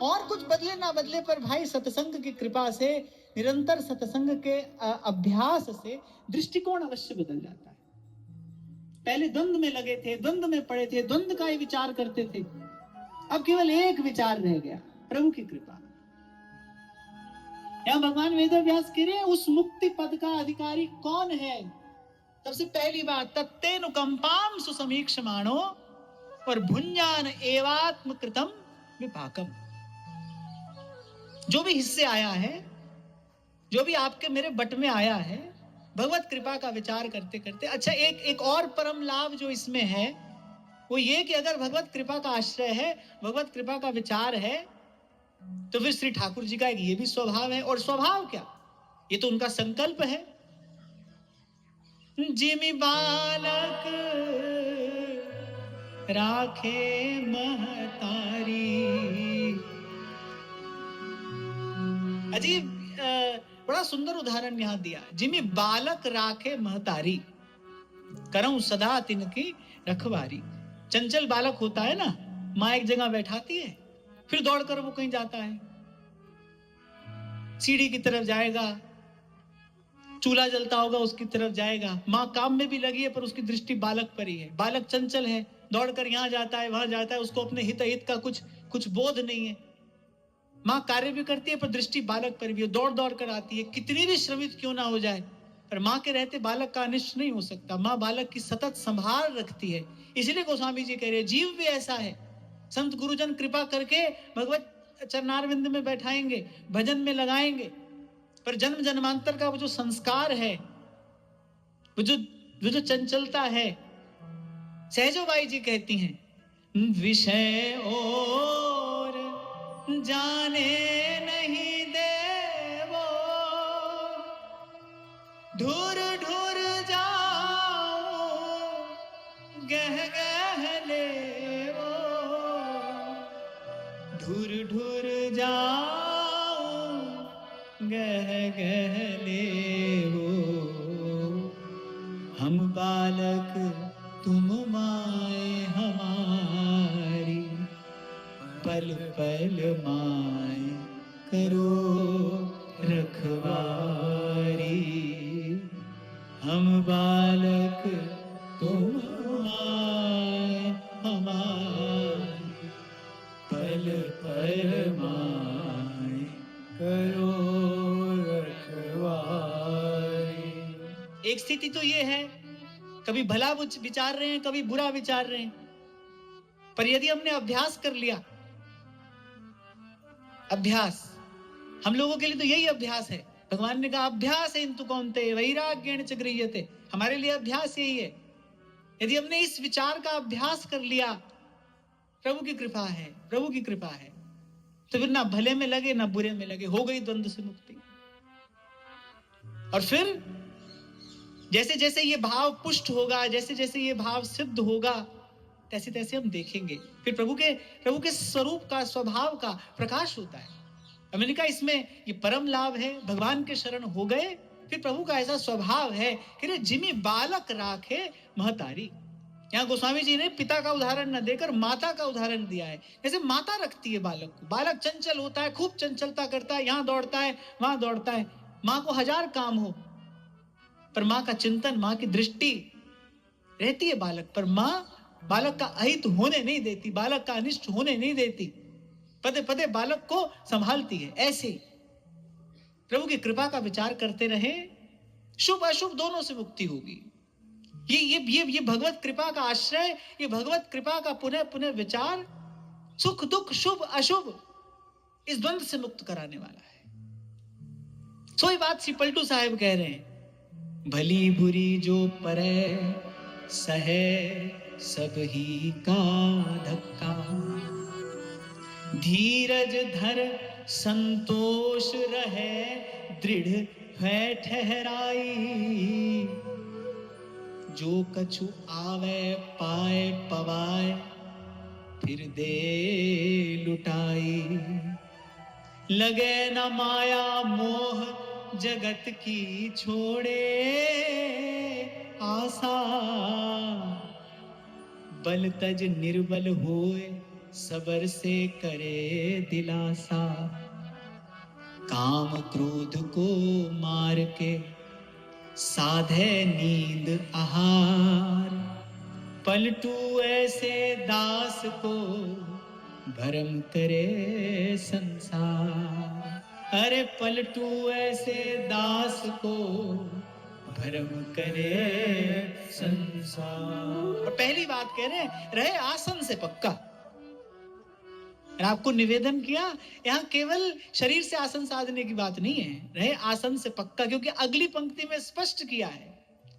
और कुछ बदले ना बदले पर भाई सत्संग की कृपा से, निरंतर सत्संग के अभ्यास से दृष्टिकोण अवश्य बदल जाता है। पहले द्वंद्व में लगे थे, द्वंद्व में पड़े थे, द्वंद्व का ही विचार करते थे, अब केवल एक विचार रह गया, प्रभु की कृपा। यहां भगवान वेदव्यास कह रहे हैं उस मुक्ति पद का अधिकारी कौन है। सबसे पहली बात, तत्तेनुकंपाम सुसमीक्षमाणो और भुंजान एवात्म कृतम विपाकम। जो भी हिस्से आया है, जो भी आपके मेरे बट में आया है, भगवत कृपा का विचार करते करते, अच्छा एक और परम लाभ जो इसमें है वो ये कि अगर भगवत कृपा का आश्रय है, भगवत कृपा का विचार है, तो फिर श्री ठाकुर जी का एक ये भी स्वभाव है। और स्वभाव क्या, ये तो उनका संकल्प है। जिमि बालक राखे महतारी। अजीब बड़ा सुंदर उदाहरण यहां दिया। जिमि बालक राखे महतारी, करऊं सदा तिनकी रखवारी। चंचल बालक होता है ना, मां एक जगह बैठाती है, फिर दौड़कर वो कहीं जाता है, सीढ़ी की तरफ जाएगा, चूल्हा जलता होगा उसकी तरफ जाएगा। मां काम में भी लगी है पर उसकी दृष्टि बालक पर ही है। बालक चंचल है, दौड़कर यहां जाता है, वहां जाता है, उसको अपने हित का कुछ बोध नहीं है। मां कार्य भी करती है पर दृष्टि बालक पर भी है, दौड़ दौड़ कर आती है, कितनी भी श्रमित क्यों ना हो जाए, पर मां के रहते बालक का अनिष्ट नहीं हो सकता। मां बालक की सतत संभाल रखती है। इसलिए गोस्वामी जी कह रहे हैं जीव भी ऐसा है। संत गुरुजन कृपा करके भगवत चरणारविंद में बैठाएंगे, भजन में लगाएंगे, पर जन्म जन्मांतर का वो जो संस्कार है, वो जो चंचलता है, सहजोबाई जी कहती हैं विषय और जाने नहीं देवो, ढूर ढूर जाओ गह गह लेवो, ढूर ढूर जाओ गह गह लेवो। हम बालक तुम माए हमारी, पल पल माए करो रखवारी। हम बालक तुम माए हमारी, पल पल माए करो रखवारी। एक स्थिति तो ये है, कभी भला विचार रहे हैं, कभी बुरा विचार रहे हैं, पर यदि हमने अभ्यास कर लिया, अभ्यास हम लोगों के लिए तो यही अभ्यास है। भगवान ने कहा अभ्यास है इंतु कौन्तेय वैराग्येण च गृह्यते। हमारे लिए अभ्यास यही है। यदि हमने इस विचार का अभ्यास कर लिया, प्रभु की कृपा है, प्रभु की कृपा है, तो फिर ना भले में लगे ना बुरे में लगे, हो गई द्वंद्व से मुक्ति। और फिर जैसे जैसे ये भाव पुष्ट होगा, जैसे जैसे ये भाव सिद्ध होगा, तैसे तैसे हम देखेंगे फिर प्रभु के स्वरूप का, स्वभाव का प्रकाश होता है। मैंने कहा इसमें ये परम लाभ है। भगवान के शरण हो गए, फिर प्रभु का ऐसा स्वभाव है कि जिमि बालक राखे महतारी। यहाँ गोस्वामी जी ने पिता का उदाहरण न देकर माता का उदाहरण दिया है। जैसे माता रखती है बालक को, बालक चंचल होता है, खूब चंचलता करता है, यहाँ दौड़ता है वहां दौड़ता है, मां को हजार काम हो, पर मां का चिंतन, मां की दृष्टि रहती है बालक पर। मां बालक का अहित होने नहीं देती, बालक का अनिष्ट होने नहीं देती, पदे पदे बालक को संभालती है। ऐसे प्रभु की कृपा का विचार करते रहे, शुभ अशुभ दोनों से मुक्ति होगी। ये भगवत कृपा का आश्रय, ये भगवत कृपा का पुनः पुनः विचार, सुख दुख शुभ अशुभ, इस द्वंद्व से मुक्त कराने वाला है। सोई बात श्री पलटू साहब कह रहे हैं, भली बुरी जो परे सहे सब ही का धक्का, धीरज धर संतोष रहे दृढ़ है ठहराई, जो कछु आवे पाए पवाए फिर दे लुटाई, लगे न माया मोह जगत की छोड़े आशा, बल तज निर्बल होए सबर से करे दिलासा, काम क्रोध को मार के साधे नींद आहार, पलटू ऐसे दास को भरम करे संसार। अरे पलटू ऐसे दास को भरम करे संसार। और पहली बात कह रहे आसन से पक्का। आपको निवेदन किया, यहां केवल शरीर से आसन साधने की बात नहीं है, रहे आसन से पक्का, क्योंकि अगली पंक्ति में स्पष्ट किया है,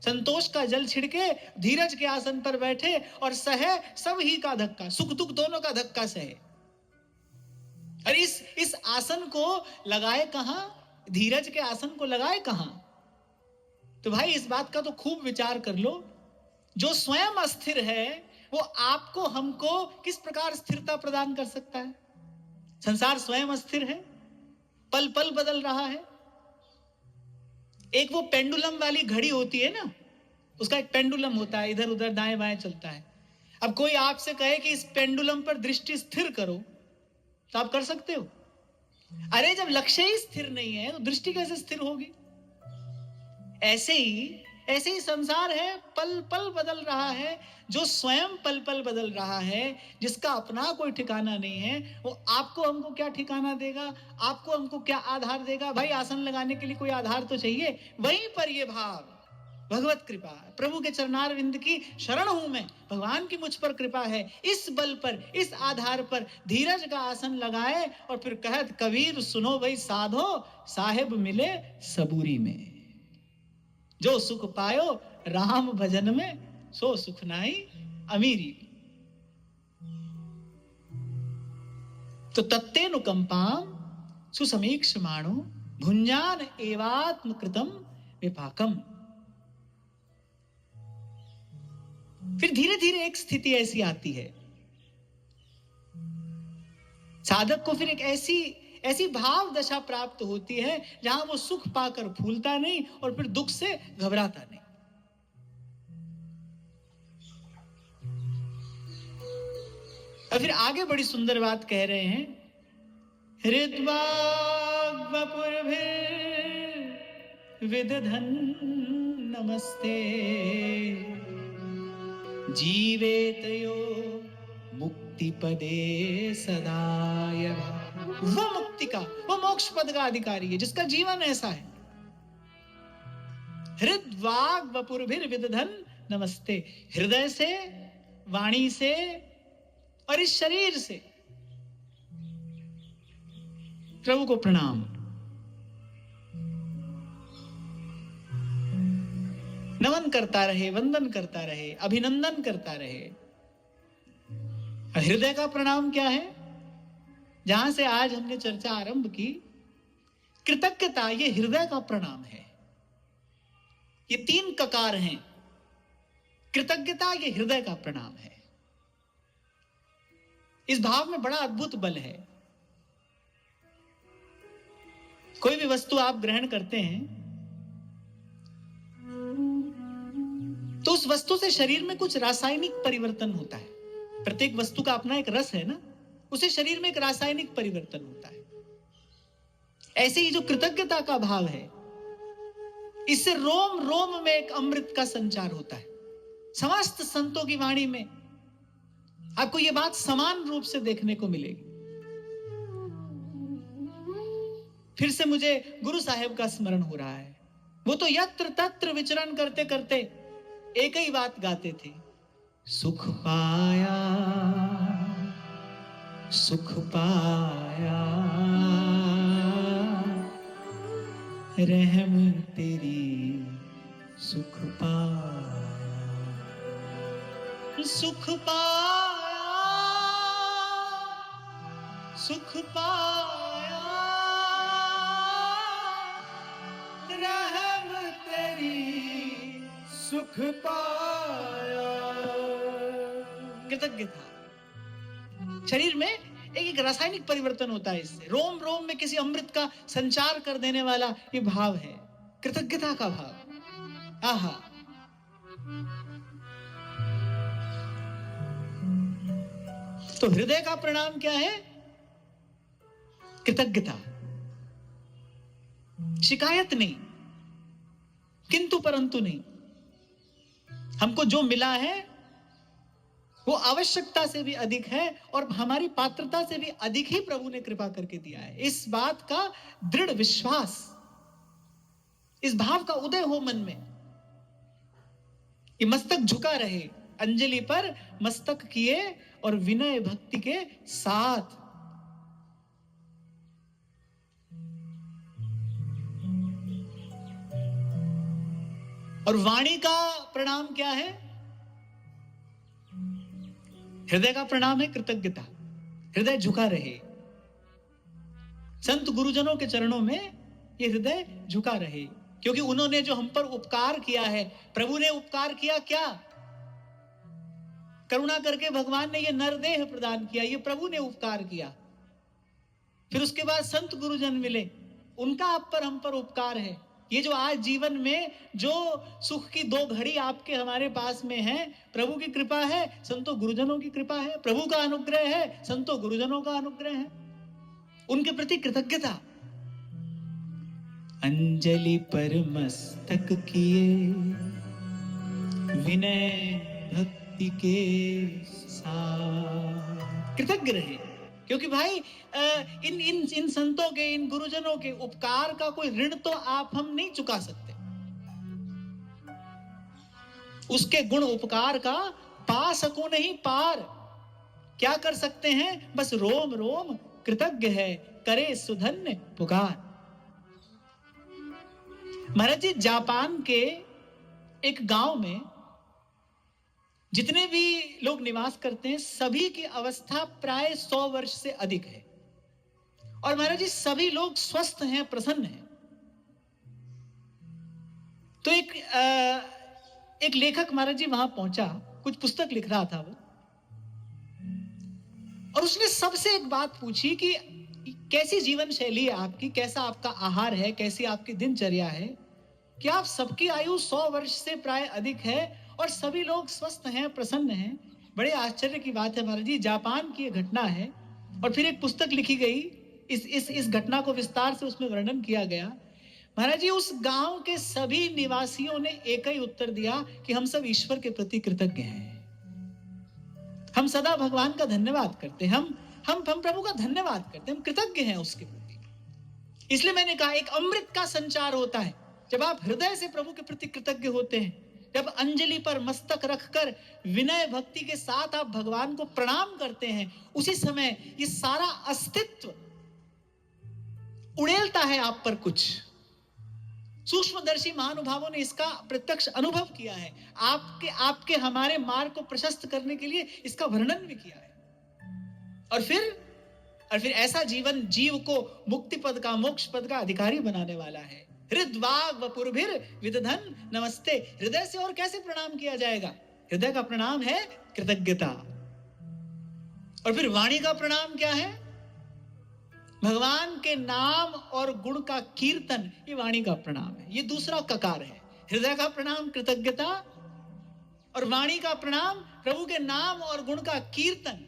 संतोष का जल छिड़के धीरज के आसन पर बैठे और सहे सब ही का धक्का, सुख दुख दोनों का धक्का सहे। और इस आसन को लगाए कहां, धीरज के आसन को लगाए कहां? तो भाई इस बात का तो खूब विचार कर लो, जो स्वयं अस्थिर है वो आपको हमको किस प्रकार स्थिरता प्रदान कर सकता है? संसार स्वयं अस्थिर है, पल पल बदल रहा है। एक वो पेंडुलम वाली घड़ी होती है ना, उसका एक पेंडुलम होता है, इधर उधर दाएं बाएं चलता है। अब कोई आपसे कहे कि इस पेंडुलम पर दृष्टि स्थिर करो, तो आप कर सकते हो? अरे जब लक्ष्य ही स्थिर नहीं है तो दृष्टि कैसे स्थिर होगी? ऐसे ही संसार है, पल पल बदल रहा है। जो स्वयं पल पल बदल रहा है, जिसका अपना कोई ठिकाना नहीं है, वो आपको हमको क्या ठिकाना देगा, आपको हमको क्या आधार देगा? भाई आसन लगाने के लिए कोई आधार तो चाहिए। वहीं पर ये भाव, भगवत कृपा, प्रभु के चरणार विंद की शरण हूं मैं, भगवान की मुझ पर कृपा है, इस बल पर, इस आधार पर धीरज का आसन लगाए और फिर कहत कबीर सुनो भाई साधो, साहेब मिले सबूरी में। जो सुख पायो राम भजन में, सो सुख नाई अमीरी। तो तत्तेनुकंपाम सुसमीक्षमाणो भुंजान एवात्म कृतम विपाकम। फिर धीरे धीरे एक स्थिति ऐसी आती है, साधक को फिर एक ऐसी भाव दशा प्राप्त होती है जहां वो सुख पाकर फूलता नहीं और फिर दुख से घबराता नहीं। और फिर आगे बड़ी सुंदर बात कह रहे हैं, हृद्वाग वपुर्भिर् विदधन् नमस्ते, जीवेतयो मुक्ति पदे सदाय। वो मुक्ति का, वो मोक्ष पद का अधिकारी है जिसका जीवन ऐसा है। हृद्वाग वपुर्भिर् विदधन् नमस्ते, हृदय से, वाणी से और इस शरीर से प्रभु को प्रणाम। नमन करता रहे, वंदन करता रहे, अभिनंदन करता रहे। हृदय का प्रणाम क्या है? जहां से आज हमने चर्चा आरंभ की, कृतज्ञता, ये हृदय का प्रणाम है। ये 3 ककार हैं। कृतज्ञता ये हृदय का प्रणाम है। इस भाव में बड़ा अद्भुत बल है। कोई भी वस्तु आप ग्रहण करते हैं तो उस वस्तु से शरीर में कुछ रासायनिक परिवर्तन होता है। प्रत्येक वस्तु का अपना एक रस है ना, उसे शरीर में एक रासायनिक परिवर्तन होता है। ऐसे ही जो कृतज्ञता का भाव है, इससे रोम रोम में एक अमृत का संचार होता है। समस्त संतों की वाणी में आपको यह बात समान रूप से देखने को मिलेगी। फिर से मुझे गुरु साहेब का स्मरण हो रहा है। वो तो यत्र तत्र विचरण करते करते एक ही बात गाते थे, सुख पाया, सुख पाया, रहम तेरी सुख पाया, सुख पाया, सुख पाया, रहम तेरी सुख पाया। कृतज्ञता, शरीर में एक रासायनिक परिवर्तन होता है। इससे रोम रोम में किसी अमृत का संचार कर देने वाला ये भाव है, कृतज्ञता का भाव। आहा, तो हृदय का प्रणाम क्या है? कृतज्ञता, शिकायत नहीं, किंतु परंतु नहीं। हमको जो मिला है वो आवश्यकता से भी अधिक है और हमारी पात्रता से भी अधिक ही प्रभु ने कृपा करके दिया है। इस बात का दृढ़ विश्वास, इस भाव का उदय हो मन में, ये मस्तक झुका रहे, अंजलि पर मस्तक किए और विनय भक्ति के साथ। और वाणी का प्रणाम क्या है? हृदय का प्रणाम है कृतज्ञता, हृदय झुका रहे। संत गुरुजनों के चरणों में ये हृदय झुका रहे, क्योंकि उन्होंने जो हम पर उपकार किया है, प्रभु ने उपकार किया क्या? करुणा करके भगवान ने ये नरदेह प्रदान किया, ये प्रभु ने उपकार किया। फिर उसके बाद संत गुरुजन मिले, उनका आप पर हम पर उपकार है। ये जो आज जीवन में जो सुख की दो घड़ी आपके हमारे पास में है, प्रभु की कृपा है, संतों गुरुजनों की कृपा है, प्रभु का अनुग्रह है, संतों गुरुजनों का अनुग्रह है, उनके प्रति कृतज्ञता। अंजलि पर मस्तक किए विनय भक्ति के साथ, कृतज्ञ रहे। क्योंकि भाई इन संतों के, इन गुरुजनों के उपकार का कोई ऋण तो आप हम नहीं चुका सकते। उसके गुण उपकार का पा सको नहीं पार। क्या कर सकते हैं? बस रोम रोम कृतज्ञ है, करे सुधन्य पुकार। महाराज जी, जापान के एक गांव में जितने भी लोग निवास करते हैं, सभी की अवस्था प्राय 100 वर्ष से अधिक है। और महाराज जी, सभी लोग स्वस्थ हैं, प्रसन्न हैं। तो एक लेखक महाराज जी वहां पहुंचा, कुछ पुस्तक लिख रहा था वो, और उसने सबसे एक बात पूछी कि कैसी जीवन शैली है आपकी, कैसा आपका आहार है, कैसी आपकी दिनचर्या है, कि आप सबकी आयु 100 वर्ष से प्राय अधिक है और सभी लोग स्वस्थ हैं, प्रसन्न हैं। बड़े आश्चर्य की बात है महाराज जी, जापान की एक घटना है और फिर एक पुस्तक लिखी गई, इस घटना को विस्तार से उसमें वर्णन किया गया। महाराज जी, उस गांव के सभी निवासियों ने एक ही उत्तर दिया कि हम सब ईश्वर के प्रति कृतज्ञ हैं, हम सदा भगवान का धन्यवाद करते हैं, हम प्रभु का धन्यवाद करते हैं, हम कृतज्ञ हैं उसके प्रति। इसलिए मैंने कहा, एक अमृत का संचार होता है जब आप हृदय से प्रभु के प्रति कृतज्ञ होते हैं, जब अंजलि पर मस्तक रखकर विनय भक्ति के साथ आप भगवान को प्रणाम करते हैं, उसी समय ये सारा अस्तित्व उड़ेलता है आप पर। कुछ सूक्ष्मदर्शी महानुभावों ने इसका प्रत्यक्ष अनुभव किया है, आपके हमारे मार्ग को प्रशस्त करने के लिए इसका वर्णन भी किया है। और फिर ऐसा जीवन जीव को मुक्ति पद का, मोक्ष पद का अधिकारी बनाने वाला है। हृद्वाग वपुर्भिर विदधन नमस्ते। हृदय से और कैसे प्रणाम किया जाएगा? हृदय का प्रणाम है कृतज्ञता। और फिर वाणी का प्रणाम क्या है? भगवान के नाम और गुण का कीर्तन, ये वाणी का प्रणाम है, ये दूसरा ककार है। हृदय का प्रणाम कृतज्ञता और वाणी का प्रणाम प्रभु के नाम और गुण का कीर्तन।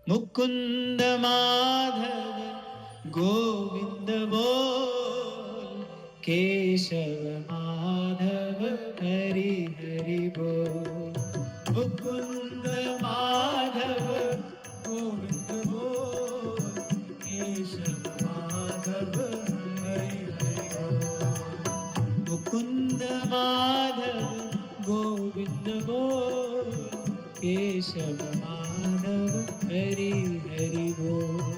मुकुंद माधव गोविंद बोल, केशव माधव हरि हरि बोल। मुकुंद माधव गोविंद बोल, केशव माधव हरि हरि बोल। मुकुंद माधव गोविंद बोल, केशव माधव हरि हरि बोल।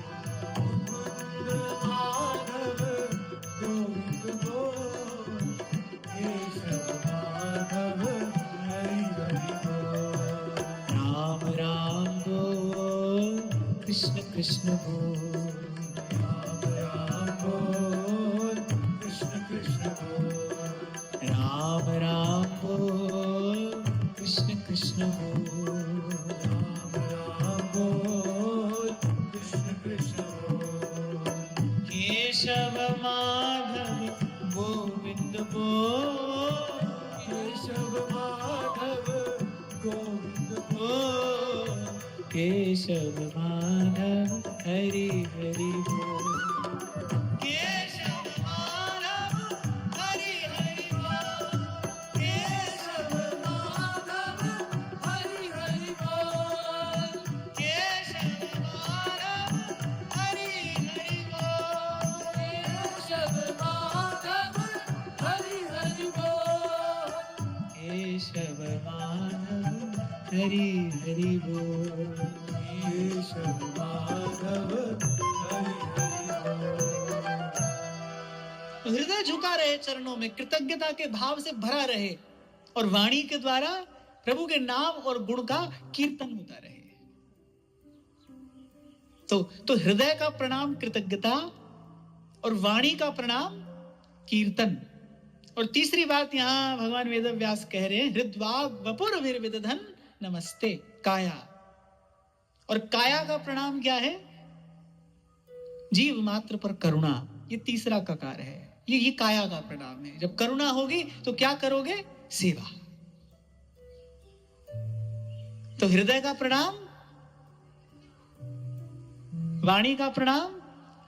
कृष्ण कृष्ण बोल, राम राम बोल, कृष्ण कृष्ण बोल, राम राम बोल, कृष्ण कृष्ण बोल, राम राम बोल, कृष्ण कृष्ण बोल। केशव माधव गोविंद बोल, केशव माधव गोविंद बोल, केशव माधव हरि हरि बोल। केशव माधव हरि हरि बोल। केशव माधव हरि हरि बोल। केशव माधव हरि हरि बोल। केशव माधव हरि हरि बोल। केशव माधव हरि हरि बोल। केशव माधव हरि हरि बोल। हृदय झुका रहे चरणों में, कृतज्ञता के भाव से भरा रहे और वाणी के द्वारा प्रभु के नाम और गुण का कीर्तन होता रहे। तो हृदय का प्रणाम कृतज्ञता और वाणी का प्रणाम कीर्तन। और तीसरी बात यहां भगवान वेदव्यास कह रहे हैं, हृद्वाग वपुर विदधन नमस्ते काया। और काया का प्रणाम क्या है? जीव मात्र पर करुणा, ये तीसरा ककार है। ये काया का प्रणाम है। जब करुणा होगी तो क्या करोगे? सेवा। तो हृदय का प्रणाम, वाणी का प्रणाम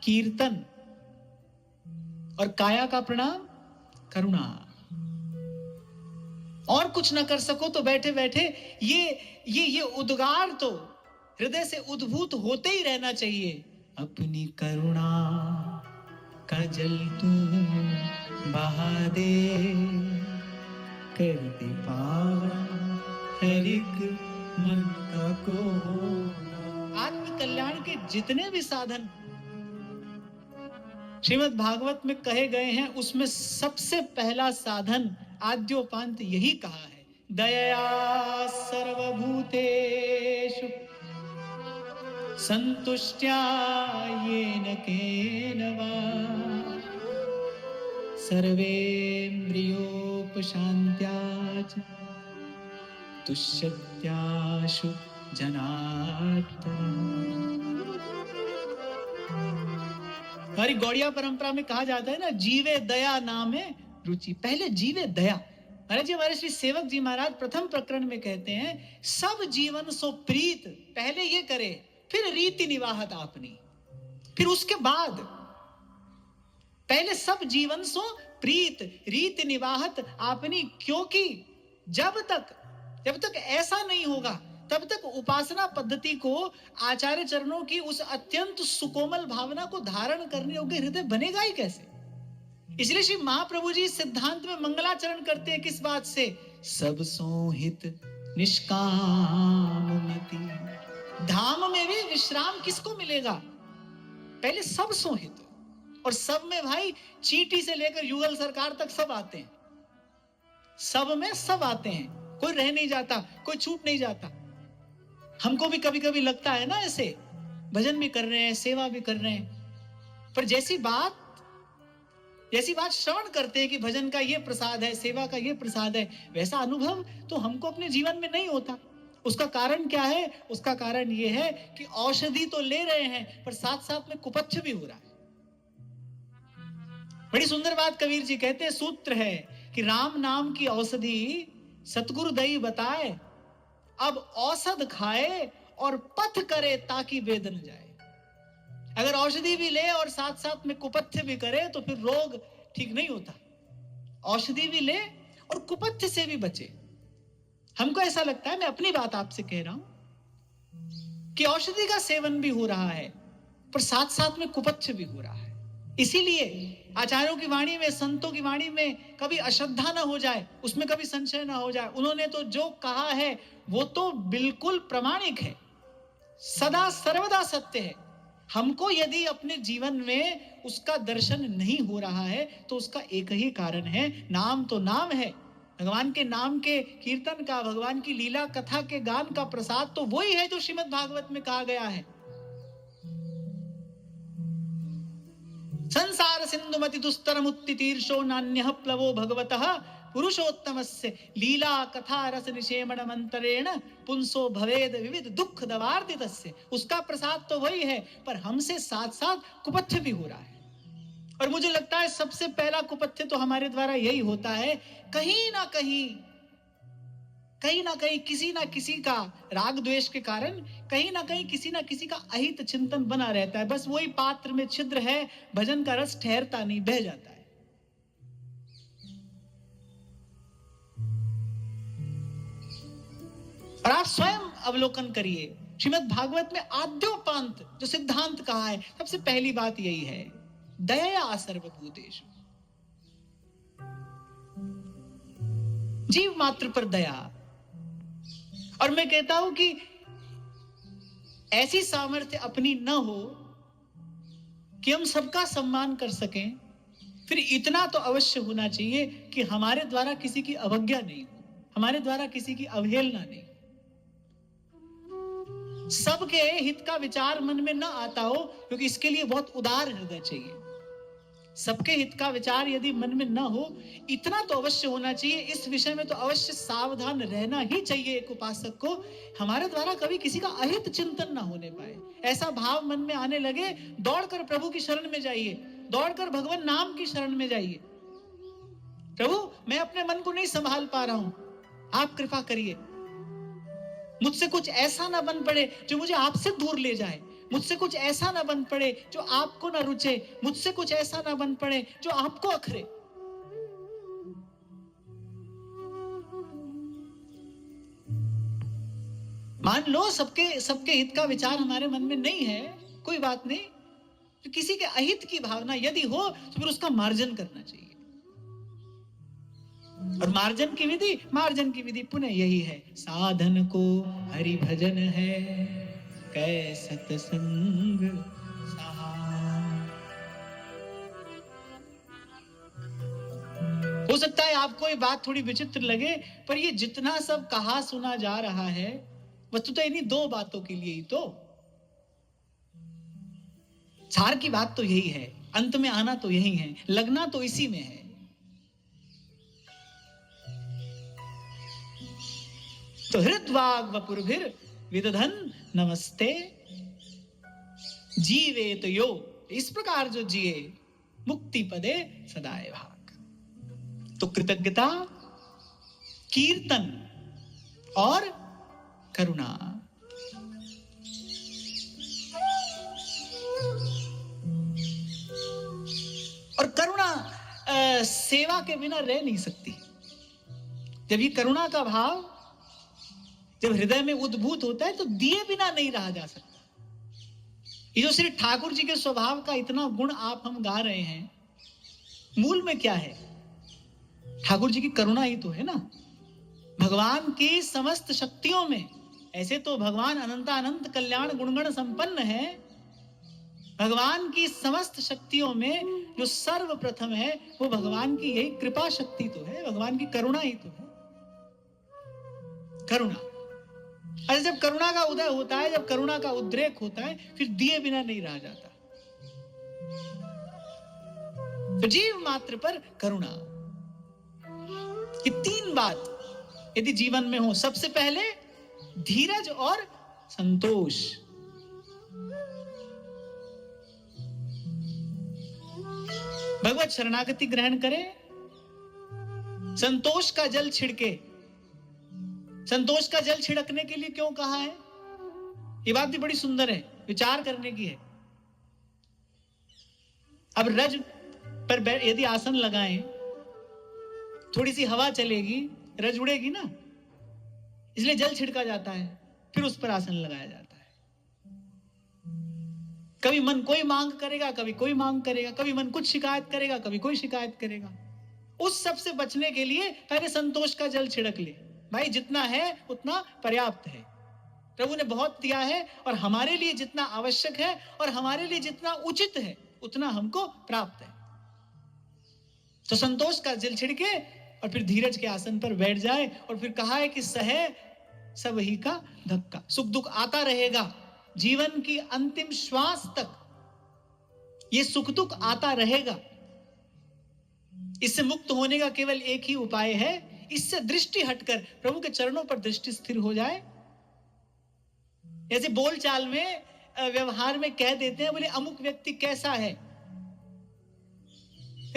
कीर्तन, और काया का प्रणाम करुणा। और कुछ न कर सको तो बैठे बैठे ये उद्गार तो हृदय से उद्भूत होते ही रहना चाहिए। अपनी करुणा का जल तू बहा दे, कर दे पावन हर एक मन का को। आत्म कल्याण के जितने भी साधन श्रीमद् भागवत में कहे गए हैं, उसमें सबसे पहला साधन आद्योपांत यही कहा है, दया सर्वभूतेषु संतुष्ट्या येन केन वा सर्वेन्द्रियोपशान्त्या च तुष्यत्याशु जनार्दन। हमारी गौड़िया परंपरा में कहा जाता है ना, जीवे दया नामे रुचि। पहले जीवे दया। महाराज जी, हमारे श्री सेवक जी महाराज प्रथम प्रकरण में कहते हैं, सब जीवन सो प्रीत, पहले ये करे, फिर रीति निवाहत आपनी। फिर उसके बाद पहले सब जीवन सो प्रीत रीति निवाहत आपनी। क्योंकि जब तक ऐसा नहीं होगा, तब तक उपासना पद्धति को, आचार्य चरणों की उस अत्यंत सुकोमल भावना को धारण करने योग्य हृदय बनेगा ही कैसे? इसलिए श्री महाप्रभु जी सिद्धांत में मंगलाचरण करते हैं किस बात से? सब सोहित निष्काम मति। धाम में भी विश्राम किसको मिलेगा? पहले सब सोहित, और सब में भाई चीटी से लेकर युगल सरकार तक सब आते हैं। सब में सब आते हैं, कोई रह नहीं जाता, कोई छूट नहीं जाता। हमको भी कभी कभी लगता है ना, ऐसे भजन भी कर रहे हैं, सेवा भी कर रहे हैं, पर जैसी बात श्रवण करते हैं कि भजन का ये प्रसाद है, सेवा का ये प्रसाद है, वैसा अनुभव तो हमको अपने जीवन में नहीं होता। उसका कारण क्या है? उसका कारण ये है कि औषधि तो ले रहे हैं, पर साथ साथ में कुपथ्य भी हो रहा है। बड़ी सुंदर बात कबीर जी कहते हैं, सूत्र है कि राम नाम की औषधि सतगुरु दई बताए, अब औषध खाए और पथ करे ताकि वेद न जाए। अगर औषधि भी ले और साथ साथ में कुपथ्य भी करे तो फिर रोग ठीक नहीं होता। औषधि भी ले और कुपथ्य से भी बचे। हमको ऐसा लगता है, मैं अपनी बात आपसे कह रहा हूं, कि औषधि का सेवन भी हो रहा है, पर साथ साथ में कुपथ्य भी हो रहा है। इसीलिए आचार्यों की वाणी में, संतों की वाणी में कभी अश्रद्धा ना हो जाए, उसमें कभी संशय ना हो जाए। उन्होंने तो जो कहा है वो तो बिल्कुल प्रामाणिक है, सदा सर्वदा सत्य है। हमको यदि अपने जीवन में उसका दर्शन नहीं हो रहा है तो उसका एक ही कारण है, नाम तो नाम है। भगवान के नाम के कीर्तन का, भगवान की लीला कथा के गान का प्रसाद तो वही है जो श्रीमद् भागवत में कहा गया है। संसार सिंधुमति दुस्तरमुत्ति तीर्षो नान्यः प्लवो भगवतः पुरुषोत्तमस्य लीला कथा रस निषेमण मंत्रेण पुंसो भवेद विविध दुख दवार्दितस्य। उसका प्रसाद तो वही है, पर हमसे साथ साथ कुपथ्य भी हो रहा है। और मुझे लगता है सबसे पहला कुपथ्य तो हमारे द्वारा यही होता है, कहीं ना कहीं कहीं ना कहीं किसी ना किसी का राग द्वेष के कारण कहीं ना कहीं किसी ना किसी का अहित चिंतन बना रहता है। बस वही पात्र में छिद्र है, भजन का रस ठहरता नहीं, बह जाता है। और आप स्वयं अवलोकन करिए, श्रीमद् भागवत में आद्योपांत जो सिद्धांत कहा है, सबसे पहली बात यही है, दया सर्वभूतेषु, जीव मात्र पर दया। और मैं कहता हूं कि ऐसी सामर्थ्य अपनी न हो कि हम सबका सम्मान कर सकें, फिर इतना तो अवश्य होना चाहिए कि हमारे द्वारा किसी की अवज्ञा नहीं हो, हमारे द्वारा किसी की अवहेलना नहीं, सबके हित का विचार मन में न आता हो, क्योंकि इसके लिए बहुत उदार हृदय चाहिए। सबके हित का विचार यदि मन में न हो, इतना तो अवश्य होना चाहिए, इस विषय में तो अवश्य सावधान रहना ही चाहिए एक उपासक को, हमारे द्वारा कभी किसी का अहित चिंतन ना होने पाए। ऐसा भाव मन में आने लगे, दौड़कर प्रभु की शरण में जाइए, दौड़कर भगवान नाम की शरण में जाइए, प्रभु मैं अपने मन को नहीं संभाल पा रहा हूं, आप कृपा करिए, मुझसे कुछ ऐसा ना बन पड़े जो मुझे आपसे दूर ले जाए, मुझसे कुछ ऐसा ना बन पड़े जो आपको ना रुचे, मुझसे कुछ ऐसा ना बन पड़े जो आपको अखरे। मान लो सबके हित का विचार हमारे मन में नहीं है, कोई बात नहीं, तो किसी के अहित की भावना यदि हो तो फिर उसका मार्जन करना चाहिए। और मार्जन की विधि पुनः यही है, साधन को हरि भजन है, कै सतसंग सहाय। हो सकता है आपको ये बात थोड़ी विचित्र लगे, पर ये जितना सब कहा सुना जा रहा है, वस्तुतः इन्हीं दो बातों के लिए ही तो, सार की बात तो यही है, अंत में आना तो यही है, लगना तो इसी में है। तो हृद्वाग वपुर्भिर विदधन नमस्ते, जीवे तो यो, इस प्रकार जो जिए मुक्ति पदे सदाए भाग। तो कृतज्ञता, कीर्तन और करुणा, और करुणा सेवा के बिना रह नहीं सकती। जब ये करुणा का भाव जब हृदय में उद्भूत होता है तो दिए बिना नहीं रहा जा सकता। ये जो श्री ठाकुर जी के स्वभाव का इतना गुण आप हम गा रहे हैं, मूल में क्या है? ठाकुर जी की करुणा ही तो है ना। भगवान की समस्त शक्तियों में, ऐसे तो भगवान अनंत कल्याण गुणगण संपन्न है, भगवान की समस्त शक्तियों में जो सर्वप्रथम है वो भगवान की यही कृपा शक्ति तो है, भगवान की करुणा ही तो है। करुणा, अरे जब करुणा का उदय होता है, जब करुणा का उद्रेक होता है, फिर दिए बिना नहीं रहा जाता। तो जीव मात्र पर करुणा, ये तीन बात यदि जीवन में हो, सबसे पहले धीरज और संतोष। भगवत शरणागति ग्रहण करें, संतोष का जल छिड़के। संतोष का जल छिड़कने के लिए क्यों कहा है, ये बात भी बड़ी सुंदर है, विचार करने की है। अब रज पर यदि आसन लगाएं, थोड़ी सी हवा चलेगी, रज उड़ेगी ना, इसलिए जल छिड़का जाता है, फिर उस पर आसन लगाया जाता है। कभी मन कोई मांग करेगा, कभी कोई मांग करेगा, कभी मन कुछ शिकायत करेगा, कभी कोई शिकायत करेगा। उस सब से बचने के लिए पहले संतोष का जल छिड़क ले। भाई जितना है उतना पर्याप्त है, प्रभु ने बहुत दिया है, और हमारे लिए जितना आवश्यक है और हमारे लिए जितना उचित है उतना हमको प्राप्त है। तो संतोष का जल छिड़के और फिर धीरज के आसन पर बैठ जाए, और फिर कहा है कि सहे सब ही का धक्का। सुख दुख आता रहेगा, जीवन की अंतिम श्वास तक ये सुख दुख आता रहेगा। इससे मुक्त होने का केवल एक ही उपाय है, इससे दृष्टि हटकर प्रभु के चरणों पर दृष्टि स्थिर हो जाए। ऐसे बोलचाल में व्यवहार में कह देते हैं, बोले अमुक व्यक्ति कैसा है,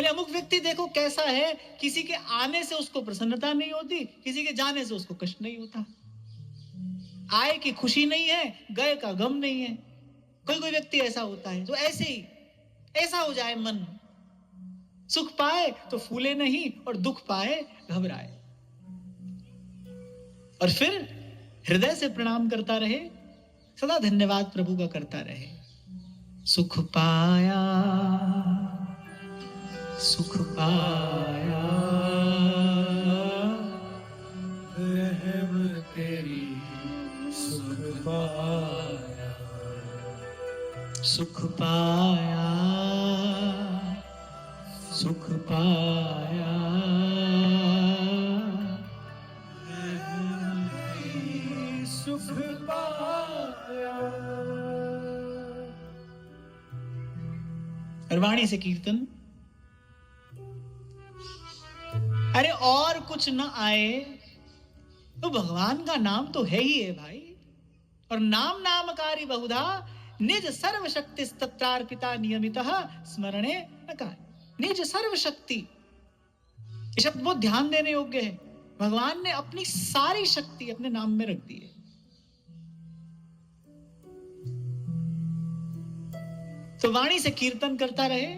अमुक व्यक्ति देखो कैसा है, किसी के आने से उसको प्रसन्नता नहीं होती, किसी के जाने से उसको कष्ट नहीं होता। आए की खुशी नहीं है, गए का गम नहीं है। कोई कोई व्यक्ति ऐसा होता है जो ऐसे ही ऐसा हो जाए, मन सुख पाए तो फूले नहीं और दुख पाए घबराए, और फिर हृदय से प्रणाम करता रहे, सदा धन्यवाद प्रभु का करता रहे। सुख पाया सुख पाया रहम तेरी, सुख पाया सुख पाया सुख पाया रहम तेरी, सुख पाया। और वाणी से कीर्तन, अरे और कुछ न आए तो भगवान का नाम तो है ही है भाई। और नाम नामकारी बहुधा निज सर्वशक्ति तत्रार्पिता नियमितः स्मरणे न काय। निज सर्वशक्ति, ये शब्द बहुत ध्यान देने योग्य है। भगवान ने अपनी सारी शक्ति अपने नाम में रख दी है। तो वाणी से कीर्तन करता रहे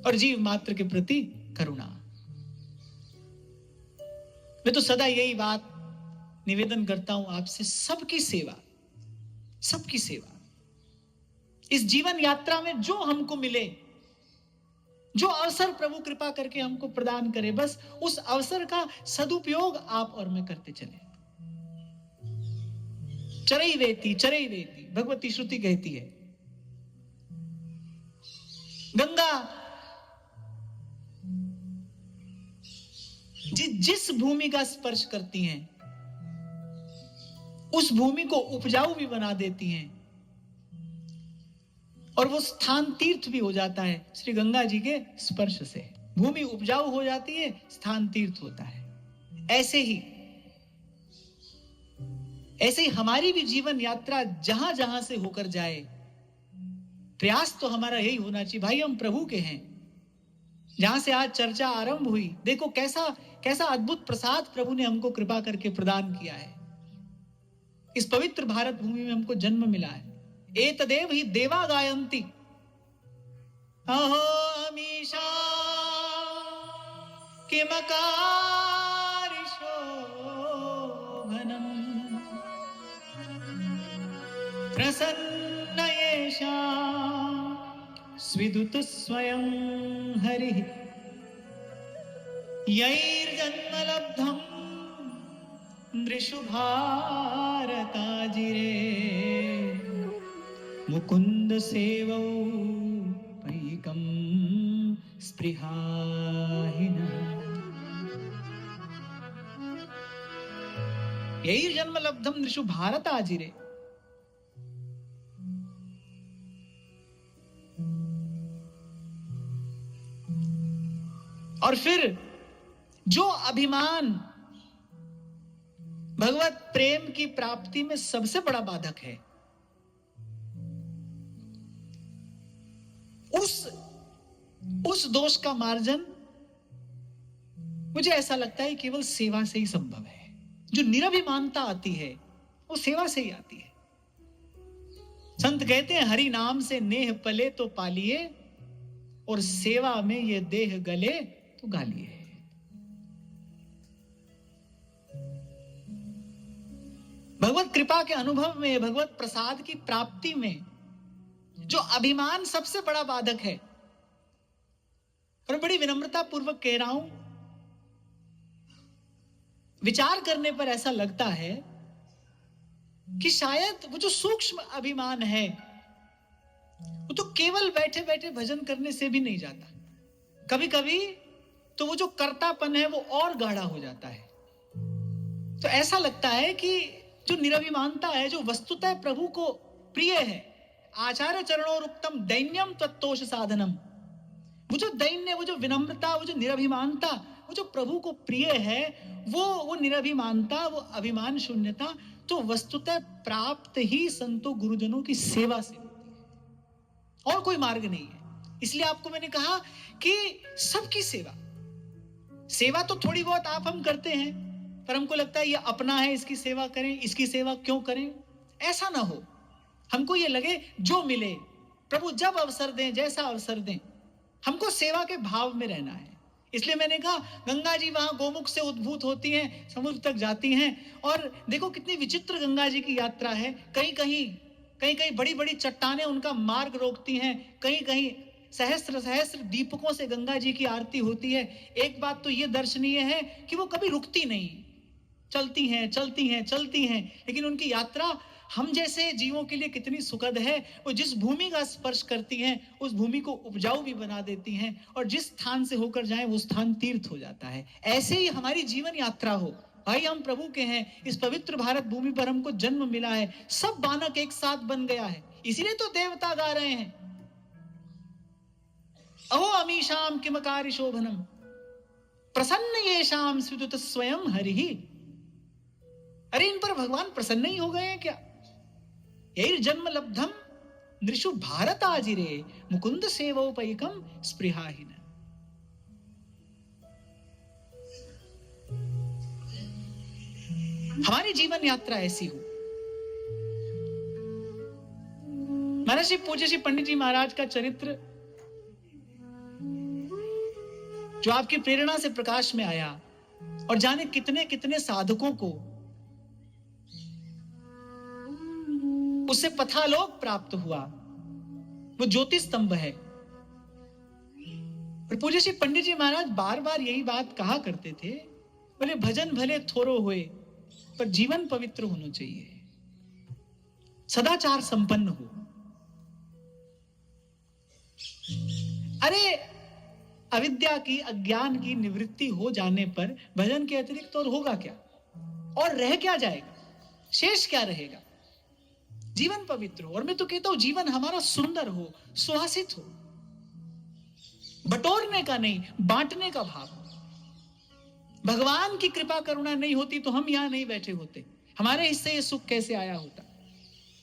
और जीव मात्र के प्रति करुणा। मैं तो सदा यही बात निवेदन करता हूं आपसे, सबकी सेवा, सबकी सेवा। इस जीवन यात्रा में जो हमको मिले, जो अवसर प्रभु कृपा करके हमको प्रदान करे, बस उस अवसर का सदुपयोग आप और मैं करते चले। चरई वेती भगवती श्रुति कहती है। गंगा जिस भूमि का स्पर्श करती हैं उस भूमि को उपजाऊ भी बना देती हैं, और वो स्थान तीर्थ भी हो जाता है। श्री गंगा जी के स्पर्श से भूमि उपजाऊ हो जाती है, स्थान तीर्थ होता है। ऐसे ही हमारी भी जीवन यात्रा जहां जहां से होकर जाए, प्रयास तो हमारा यही होना चाहिए, भाई हम प्रभु के हैं। जहां से आज चर्चा आरंभ हुई, देखो कैसा अद्भुत प्रसाद प्रभु ने हमको कृपा करके प्रदान किया है। इस पवित्र भारत भूमि में हमको जन्म मिला है। एतदेव ही देवा गायन्ति, अहो अमीशा किमकारि शोभनम् प्रसन्न येषां स्विदुत स्वयं हरिः यैर्जन्म लब्धं नृषु भारताजिरे मुकुंद सेवौ पैकं स्पृहाहिनः। यैर्जन्म लब्धं नृषु भारताजिरे। और फिर जो अभिमान भगवत प्रेम की प्राप्ति में सबसे बड़ा बाधक है, उस दोष का मार्जन मुझे ऐसा लगता है केवल सेवा से ही संभव है। जो निरभिमानता आती है वो सेवा से ही आती है। संत कहते हैं हरि नाम से नेह पले तो पालिए, और सेवा में ये देह गले तो गालिए। भगवत कृपा के अनुभव में, भगवत प्रसाद की प्राप्ति में जो अभिमान सबसे बड़ा बाधक है, और बड़ी विनम्रता पूर्वक कह रहा हूं, विचार करने पर ऐसा लगता है कि शायद वो जो सूक्ष्म अभिमान है वो तो केवल बैठे बैठे भजन करने से भी नहीं जाता। कभी कभी तो वो जो कर्तापन है वो और गाढ़ा हो जाता है। तो ऐसा लगता है कि जो निरभिमानता है, जो वस्तुतः प्रभु को प्रिय है, आचार्य चरणों रुक्तम दैन्यम तत्तोष साधनम, वो जो दैन्य, वो जो विनम्रता, वो जो निरभिमानता, वो जो प्रभु को प्रिय है, वो निरभिमानता, वो अभिमान शून्यता तो वस्तुतः प्राप्त ही संतों गुरुजनों की सेवा से होती है, और कोई मार्ग नहीं है। इसलिए आपको मैंने कहा कि सबकी सेवा तो थोड़ी बहुत आप हम करते हैं, पर हमको लगता है ये अपना है, इसकी सेवा करें, इसकी सेवा क्यों करें। ऐसा ना हो, हमको ये लगे जो मिले प्रभु जब अवसर दें, जैसा अवसर दें, हमको सेवा के भाव में रहना है। इसलिए मैंने कहा गंगा जी वहां गोमुख से उद्भूत होती हैं, समुद्र तक जाती हैं, और देखो कितनी विचित्र गंगा जी की यात्रा है। कहीं कहीं बड़ी बड़ी चट्टानें उनका मार्ग रोकती हैं, कहीं कहीं सहस्त्र सहस्त्र दीपकों से गंगा जी की आरती होती है। एक बात तो ये दर्शनीय है कि वो कभी रुकती नहीं, चलती हैं चलती हैं चलती हैं, लेकिन उनकी यात्रा हम जैसे जीवों के लिए कितनी सुखद है। वो जिस भूमि का स्पर्श करती हैं उस भूमि को उपजाऊ भी बना देती हैं, और जिस स्थान से होकर जाएं वो स्थान तीर्थ हो जाता है। ऐसे ही हमारी जीवन यात्रा हो। भाई हम प्रभु के हैं, इस पवित्र भारत भूमि पर हमको जन्म मिला है, सब बानक एक साथ बन गया है, इसीलिए तो देवता गा रहे हैं अहो अमीशाम किमकारी शोभनम प्रसन्न येषाम स्विदुत स्वयं हरिहि। अरे इन पर भगवान प्रसन्न ही हो गए हैं क्या। यही जन्म लब्धम नृषु भारत आजिरे मुकुंद सेवोपैकम स्पृहाहीन। हमारी जीवन यात्रा ऐसी हो। महाराज श्री पूज्य श्री पंडित जी महाराज का चरित्र जो आपकी प्रेरणा से प्रकाश में आया, और जाने कितने कितने साधकों को उससे पथालोक प्राप्त हुआ, वो ज्योति स्तंभ है। और पूज्य श्री पंडित जी महाराज बार बार यही बात कहा करते थे, बोले भजन भले थोरो होए पर जीवन पवित्र होना चाहिए, सदाचार संपन्न हो। अरे अविद्या की, अज्ञान की निवृत्ति हो जाने पर भजन के अतिरिक्त और होगा क्या, और रह क्या जाएगा, शेष क्या रहेगा। जीवन पवित्र हो, और मैं तो कहता हूं जीवन हमारा सुंदर हो, सुहासित हो, बटोरने का नहीं बांटने का भाव। भगवान की कृपा करुणा नहीं होती तो हम यहां नहीं बैठे होते, हमारे हिस्से ये सुख कैसे आया होता।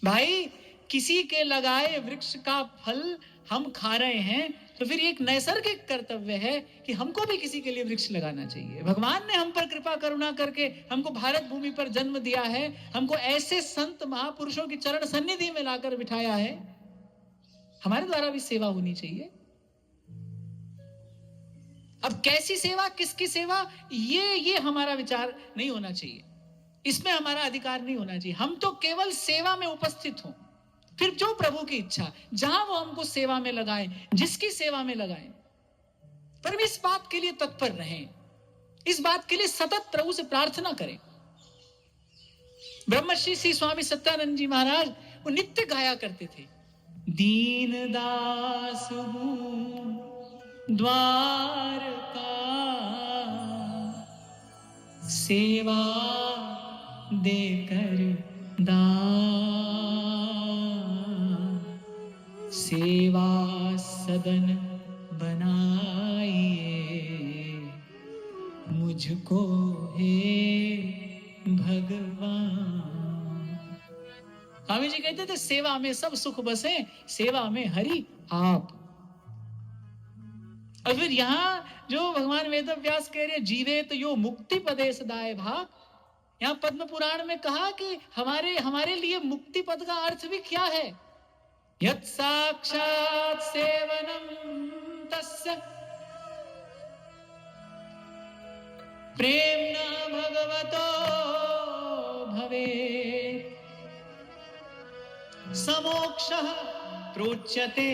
भाई किसी के लगाए वृक्ष का फल हम खा रहे हैं, तो फिर एक नैसर्गिक कर्तव्य है कि हमको भी किसी के लिए वृक्ष लगाना चाहिए। भगवान ने हम पर कृपा करुणा करके हमको भारत भूमि पर जन्म दिया है, हमको ऐसे संत महापुरुषों की चरण सन्निधि में लाकर बिठाया है, हमारे द्वारा भी सेवा होनी चाहिए। अब कैसी सेवा, किसकी सेवा, ये हमारा विचार नहीं होना चाहिए, इसमें हमारा अधिकार नहीं होना चाहिए। हम तो केवल सेवा में उपस्थित हों, फिर जो प्रभु की इच्छा, जहां वो हमको सेवा में लगाएं, जिसकी सेवा में लगाएं, पर इस बात के लिए तत्पर रहें, इस बात के लिए सतत प्रभु से प्रार्थना करें। ब्रह्मश्री श्री स्वामी सत्यानंद जी महाराज वो नित्य गाया करते थे, दीन दास द्वार का सेवा देकर सेवा सदन बनाइए मुझको हे भगवान। स्वामी जी कहते थे सेवा में सब सुख बसे, सेवा में हरि आप। और फिर यहां जो भगवान वेद व्यास कह रहे जीवे तो यो मुक्ति पदेश दाय भाग, यहां पद्म पुराण में कहा कि हमारे लिए मुक्ति पद का अर्थ भी क्या है। यत् साक्षात् सेवनम तस्य प्रेम्णा भगवतो भवेत् समोक्षः प्रोच्यते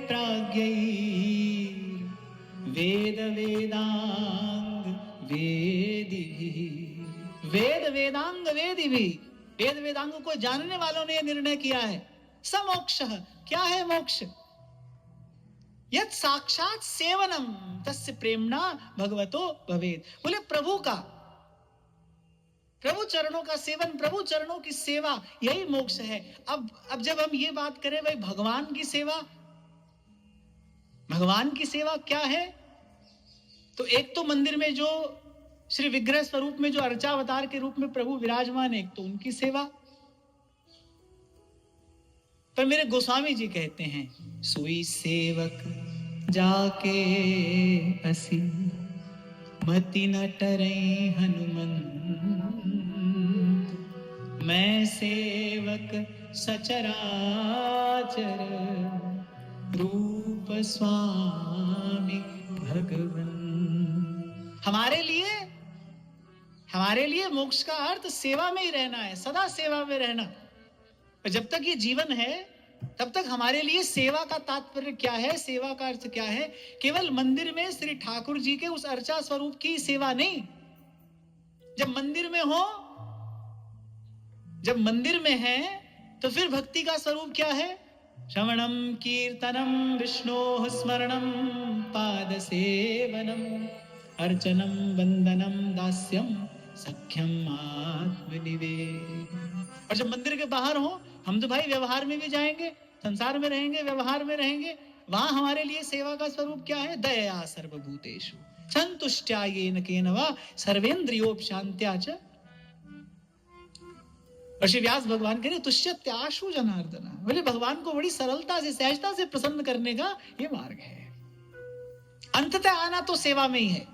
प्राज्ञैः वेद वेदांग वेदिभिः। वेद वेदांग वेदिभिः, वेद वेदांग को जानने वालों ने यह निर्णय किया है। समोक्ष, क्या है मोक्ष, यत् साक्षात सेवनम तस्य प्रेम्णा भगवतो भवेत्। बोले प्रभु चरणों का सेवन, प्रभु चरणों की सेवा, यही मोक्ष है। अब जब हम ये बात करें भाई भगवान की सेवा क्या है, तो एक तो मंदिर में जो श्री विग्रह स्वरूप में जो अर्चावतार के रूप में प्रभु विराजमान है, एक तो उनकी सेवा। पर मेरे गोस्वामी जी कहते हैं, सोई सेवक जाके असी मति न टरई हनुमंत। मैं सेवक सचराचर रूप स्वामी भगवन। हमारे लिए मोक्ष का अर्थ सेवा में ही रहना है, सदा सेवा में रहना। जब तक ये जीवन है तब तक हमारे लिए सेवा का तात्पर्य क्या है, सेवा का अर्थ क्या है? केवल मंदिर में श्री ठाकुर जी के उस अर्चा स्वरूप की सेवा नहीं। जब मंदिर में है तो फिर भक्ति का स्वरूप क्या है? श्रवणम कीर्तनम विष्णोः स्मरणम पाद सेवनम अर्चनम वंदनम दास्यम सख्यम आत्मनिवेदनम। और जब मंदिर के बाहर हो, हम तो भाई व्यवहार में भी जाएंगे, संसार में रहेंगे, व्यवहार में रहेंगे। वहां हमारे लिए सेवा का स्वरूप क्या है? दया सर्वभूतेषु संतुष्ट्या येन केन वा सर्वेन्द्रियोपशांत्या च। और श्री व्यास भगवान कह रहे तुष्यत्याशु जनार्दन। बोले भगवान को बड़ी सरलता से, सहजता से प्रसन्न करने का ये मार्ग है। अंततः आना तो सेवा में ही है।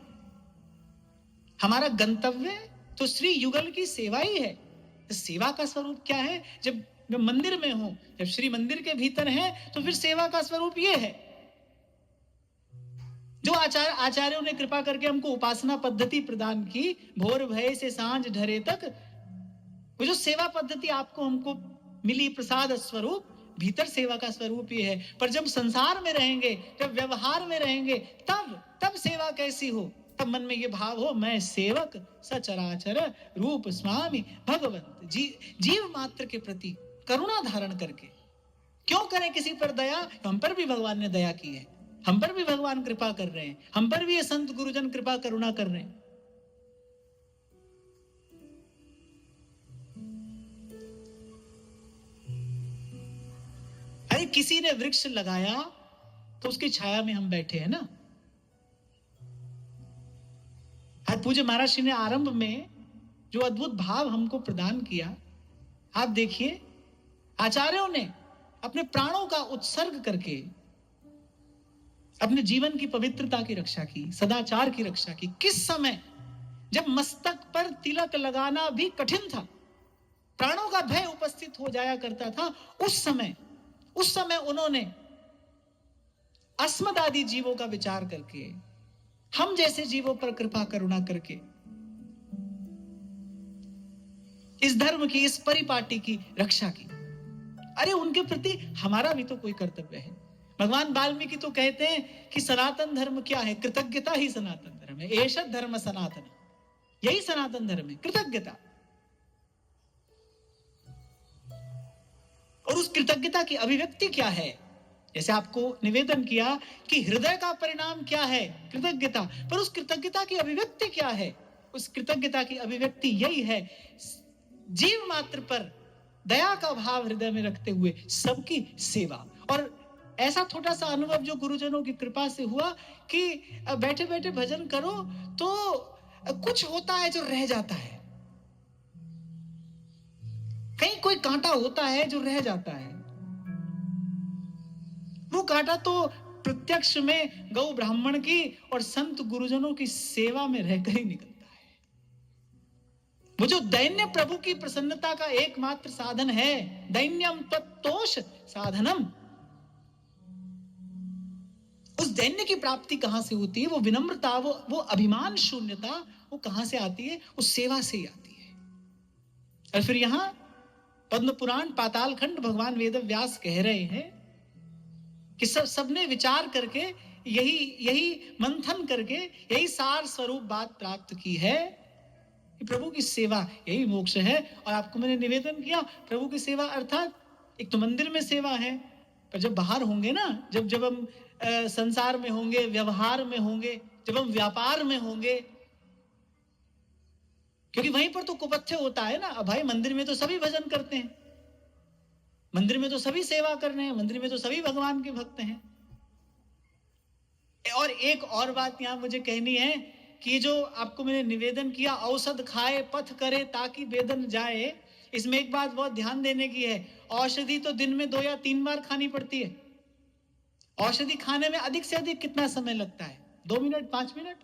हमारा गंतव्य तो श्री युगल की सेवा ही है। सेवा का स्वरूप क्या है? जब मंदिर में हो, जब श्री मंदिर के भीतर है, तो फिर सेवा का स्वरूप ये है। जो आचार्यों ने कृपा करके हमको उपासना पद्धति प्रदान की, भोर भय से सांझ ढरे तक, वो जो सेवा पद्धति आपको हमको मिली प्रसाद स्वरूप, भीतर सेवा का स्वरूप ये है। पर जब संसार में रहेंगे, जब व्यवहार में रहेंगे, तब सेवा कैसी हो? तब मन में ये भाव हो, मैं सेवक सचराचर रूप स्वामी भगवंत। जीव मात्र के प्रति करुणा धारण करके। क्यों करें किसी पर दया? हम पर भी भगवान ने दया की है, हम पर भी भगवान कृपा कर रहे हैं, हम पर भी ये संत गुरुजन कृपा करुणा कर रहे हैं। अरे किसी ने वृक्ष लगाया तो उसकी छाया में हम बैठे हैं ना। आज पूज्य महाराज श्री ने आरंभ में जो अद्भुत भाव हमको प्रदान किया, आप देखिए, आचार्यों ने अपने प्राणों का उत्सर्ग करके अपने जीवन की पवित्रता की रक्षा की, सदाचार की रक्षा की। किस समय? जब मस्तक पर तिलक लगाना भी कठिन था, प्राणों का भय उपस्थित हो जाया करता था, उस समय उन्होंने अस्मद आदि जीवों का विचार करके, हम जैसे जीवों पर कृपा करुणा करके, इस धर्म की, इस परिपाटी की रक्षा की। अरे उनके प्रति हमारा भी तो कोई कर्तव्य है। भगवान वाल्मीकि तो कहते हैं कि सनातन धर्म क्या है? कृतज्ञता ही सनातन धर्म है। एषः धर्म सनातन, यही सनातन धर्म है, कृतज्ञता। और उस कृतज्ञता की अभिव्यक्ति क्या है? जैसे आपको निवेदन किया कि हृदय का परिणाम क्या है? कृतज्ञता। पर उस कृतज्ञता की अभिव्यक्ति क्या है? उस कृतज्ञता की अभिव्यक्ति यही है, जीव मात्र पर दया का भाव हृदय में रखते हुए सबकी सेवा। और ऐसा छोटा सा अनुभव जो गुरुजनों की कृपा से हुआ कि बैठे बैठे भजन करो तो कुछ होता है जो रह जाता है, कहीं कोई कांटा होता है जो रह जाता है। वो कांटा तो प्रत्यक्ष में गौ ब्राह्मण की और संत गुरुजनों की सेवा में रहकर ही निकलता है। वो जो दैन्य प्रभु की प्रसन्नता का एकमात्र साधन है, दैन्यम तत्तोष साधनम। उस दैन्य की प्राप्ति कहां से होती है? वो विनम्रता, वो अभिमान शून्यता, वो कहां से आती है? उस सेवा से ही आती है। और फिर यहां पद्म पुराण पाताल खंड भगवान वेद व्यास कह रहे हैं कि सबने विचार करके, यही मंथन करके, यही सार स्वरूप बात प्राप्त की है कि प्रभु की सेवा यही मोक्ष है। और आपको मैंने निवेदन किया, प्रभु की सेवा अर्थात एक तो मंदिर में सेवा है, पर जब बाहर होंगे ना, जब हम संसार में होंगे, व्यवहार में होंगे, जब हम व्यापार में होंगे, क्योंकि वहीं पर तो कुपथ्य होता है ना। अब भाई मंदिर में तो सभी भजन करते हैं, मंदिर में तो सभी सेवा कर रहे हैं, मंदिर में तो सभी भगवान के भक्त हैं। और एक और बात यहां मुझे कहनी है कि जो आपको मैंने निवेदन किया, औषध खाए पथ करे ताकि वेदन जाए, इसमें एक बात बहुत ध्यान देने की है, औषधि तो दिन में 2 या 3 बार खानी पड़ती है। औषधि खाने में अधिक से अधिक कितना समय लगता है? 2 मिनट, 5 मिनट।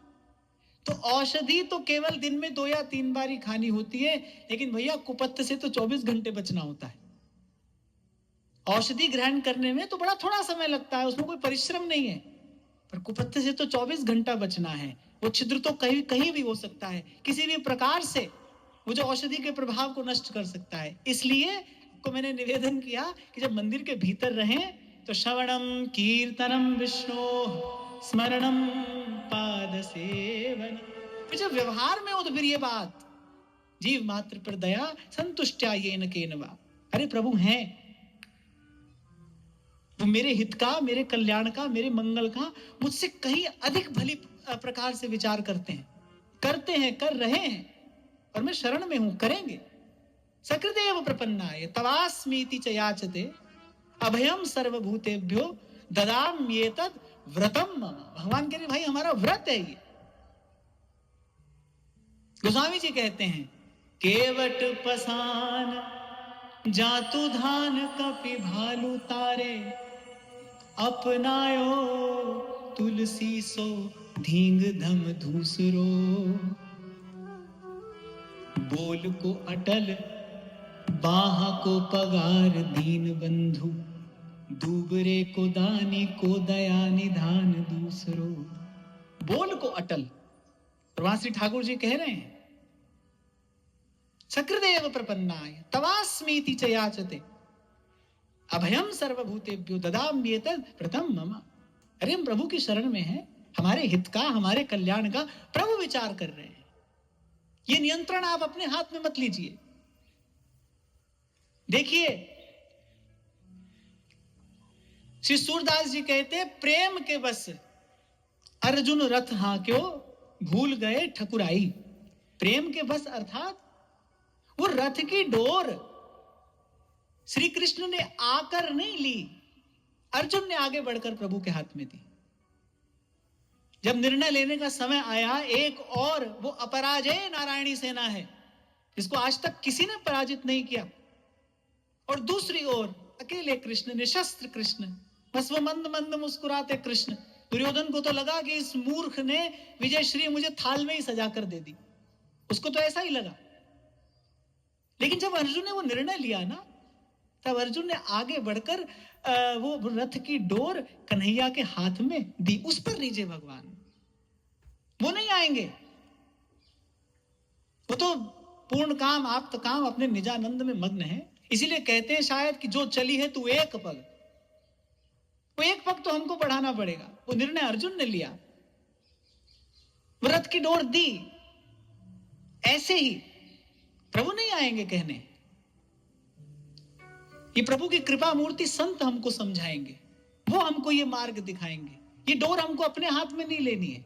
तो औषधि तो केवल दिन में 2 या 3 बार ही खानी होती है, लेकिन भैया कुपत्त से तो 24 घंटे बचना होता है। औषधि ग्रहण करने में तो बड़ा थोड़ा समय लगता है, उसमें कोई परिश्रम नहीं है, पर कुपत्त से तो 24 घंटा बचना है। वो छिद्र तो कहीं कहीं भी हो सकता है, किसी भी प्रकार से वो जो औषधि के प्रभाव को नष्ट कर सकता है। इसलिए आपको मैंने निवेदन किया कि जब मंदिर के भीतर रहें तो श्रवणम कीर्तनम विष्णु स्मरणम पाद सेवन, जब व्यवहार में उद्भिरिय बात, जीव मात्र पर दया संतुष्टया येन केनवा। अरे प्रभु हैं, वो मेरे हित का, मेरे कल्याण का, मेरे मंगल का मुझसे कहीं अधिक भली प्रकार से विचार करते हैं, कर रहे हैं, और मैं शरण में हूं, करेंगे। सकृदेव प्रपन्नाय तवास्मीति च याचते अभयम सर्वभूतेभ्यो ददाम्येतद् व्रतम मम। भगवान कह रहे भाई हमारा व्रत है ये। गोस्वामी जी कहते हैं, केवट पसान जातु धान कपि भालू तारे, अपनायो तुलसी सो धींग धम धूसरो। बोल को अटल बाह को पगार दीन बंधु, दूबरे को दानी को दया निधान दूसरो। बोल को अटल, प्रभु श्री ठाकुर जी कह रहे हैं, सकृदेव प्रपन्नाय तवास्मीति च याचते अभयम सर्वभूतेभ्यो ददाम्येतद् व्रतम मम। अरे हम प्रभु की शरण में हैं, हमारे हित का, हमारे कल्याण का प्रभु विचार कर रहे हैं। ये नियंत्रण आप अपने हाथ में मत लीजिए। देखिए श्री सूरदास जी कहते, प्रेम के बस अर्जुन रथ हांक्यो भूल गए ठकुराई। प्रेम के बस अर्थात वो रथ की डोर श्री कृष्ण ने आकर नहीं ली, अर्जुन ने आगे बढ़कर प्रभु के हाथ में दी। जब निर्णय लेने का समय आया, एक और वो अपराजय नारायणी सेना है जिसको आज तक किसी ने पराजित नहीं किया, और दूसरी ओर अकेले कृष्ण, निशस्त्र कृष्ण, बस वो मंद मंद मुस्कुराते कृष्ण। दुर्योधन को तो लगा कि इस मूर्ख ने विजय श्री मुझे थाल में ही सजा कर दे दी, उसको तो ऐसा ही लगा। लेकिन जब अर्जुन ने वो निर्णय लिया ना, तब अर्जुन ने आगे बढ़कर वो रथ की डोर कन्हैया के हाथ में दी। उस पर लीजिए भगवान, वो नहीं आएंगे, वो तो पूर्ण काम आप तो काम अपने निजानंद में मग्न है। इसीलिए कहते हैं शायद कि जो चली है तू एक पग, वो एक पग तो हमको बढ़ाना पड़ेगा। वो निर्णय अर्जुन ने लिया, वो रथ की डोर दी। ऐसे ही प्रभु नहीं आएंगे कहने, ये प्रभु की कृपा मूर्ति संत हमको समझाएंगे, वो हमको ये मार्ग दिखाएंगे। ये डोर हमको अपने हाथ में नहीं लेनी है,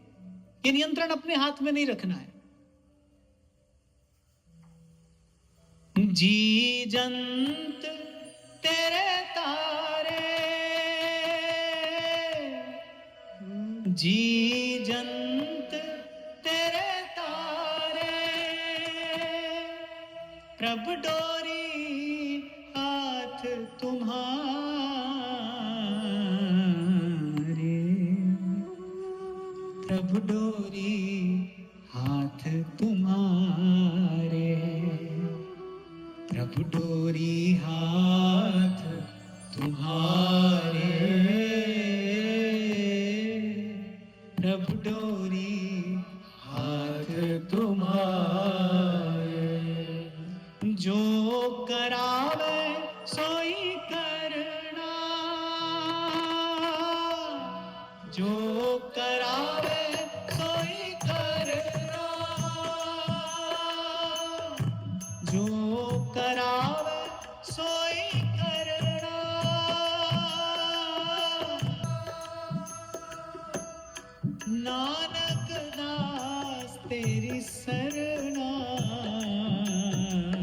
ये नियंत्रण अपने हाथ में नहीं रखना है। जी जंत तेरे तारे, जी जंत तेरे तारे, प्रभु डोरी हाथ तुम्हारे, प्रभु डोरी हाथ तुम्हारे, प्रभु डोरी हाथ तुम्हारे, प्रभु डोरी हाथ तुम्हारे। जो करावे सोई करना, जो करावे सोई करना, जो करावे सोई करना, नानक दास तेरी सरकार,